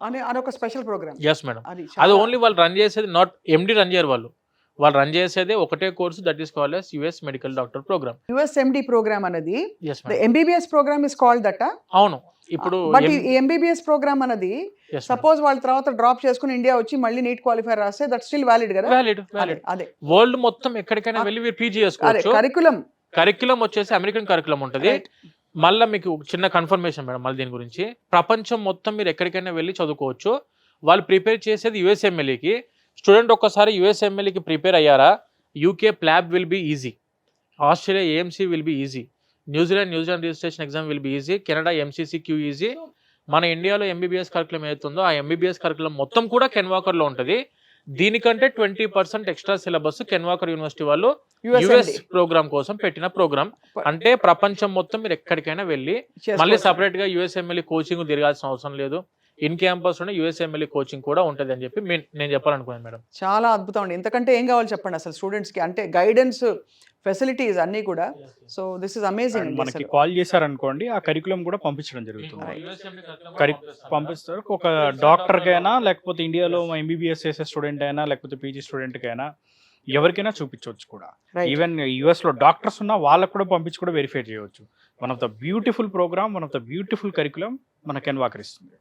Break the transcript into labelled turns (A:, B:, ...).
A: అని ఒక special programme.
B: Yes madam. అది ఓన్లీ వాళ్ళు రన్ చేసేది నాట్ ఎండి రన్ చేయరు వాళ్ళు రన్ చేసేదే ఒకటే course, that is called as US medical doctor programme.
A: USMD programme అనేది
B: yes
A: the
B: madam.
A: MBBS programme is called that.
B: అవును. ఇప్పుడు
A: బట్ ఈ ఎంబీబీఎస్ ప్రోగ్రామ్ అనేది
B: yes madam.
A: సపోజ్ వాళ్ళ తర్వాత డ్రాప్ చేసుకుని ఇండియా వచ్చి మళ్ళీ నీట్ క్వాలిఫై రాస్తే దట్ స్టిల్ వ్యాలిడ్ కదా?
B: వ్యాలిడ్.
A: అదే
B: వరల్డ్ మొత్తం ఎక్కడికైనా వెళ్ళి మీరు పీజీ
A: అదే
B: చేసుకోవచ్చు. కరిక్యులం వచ్చేసి అమెరికన్ కరిక్యులం ఉంటుంది. మళ్ళీ మీకు చిన్న కన్ఫర్మేషన్ మేడం మళ్ళీ దీని గురించి. ప్రపంచం మొత్తం మీరు ఎక్కడికైనా వెళ్ళి చదువుకోవచ్చు. వాళ్ళు ప్రిపేర్ చేసేది యుఎస్ఎంఎల్ఏకి. స్టూడెంట్ ఒక్కసారి యుఎస్ఎంఎల్ఏకి ప్రిపేర్ అయ్యారా, UK PLAB will be easy, Australia AMC will be easy, New Zealand registration exam will be easy, Canada MCC queue easy. మన ఇండియాలో ఎంబీబీఎస్ కరికులం ఏదైతుందో ఆ ఎంబీబీఎస్ కరికులం మొత్తం కూడా కెన్వాకర్లో ఉంటుంది. దీనికంటే 20% ఎక్స్ట్రా సిలబస్ కెన్వాకర్ యూనివర్సిటీ వాళ్ళు యుఎస్ ప్రోగ్రామ్ కోసం పెట్టిన ప్రోగ్రామ్. అంటే ప్రపంచం మొత్తం మీరు ఎక్కడికైనా వెళ్ళి మళ్ళీ సపరేట్ గా యుఎస్ఎంఎల్ఏ కోచింగ్ తిరగాల్సిన అవసరం లేదు. ఇన్ క్యాంపస్ లోనే యుఎస్ఎంఎల్ఏ కోచింగ్ కూడా ఉంటుంది అని చెప్పి నేను చెప్పాలనుకున్నాను మేడం.
A: చాలా అద్భుతం అండి. ఇంతకంటే ఏం కావాలి చెప్పండి అసలు స్టూడెంట్స్ కి, అంటే గైడెన్స్ ఫెసిలిటీస్ అన్నీ కూడా. So this is amazing.
C: మనకి కాల్ చేశారనుకోండి, ఆ కరికులం కూడా పంపించడం జరుగుతుంది. పంపిస్తారు. ఒక డాక్టర్కైనా లేకపోతే ఇండియాలో ఎంబీబీఎస్ చేసే స్టూడెంట్ అయినా లేకపోతే పీజీ స్టూడెంట్కైనా ఎవరికైనా చూపించవచ్చు కూడా. ఈవెన్ యుఎస్లో డాక్టర్స్ ఉన్న వాళ్ళకు కూడా పంపించి కూడా వెరిఫై చేయవచ్చు. One of the beautiful programme, one of the beautiful curriculum మన కెన్వాకర్ ఇస్తుంది.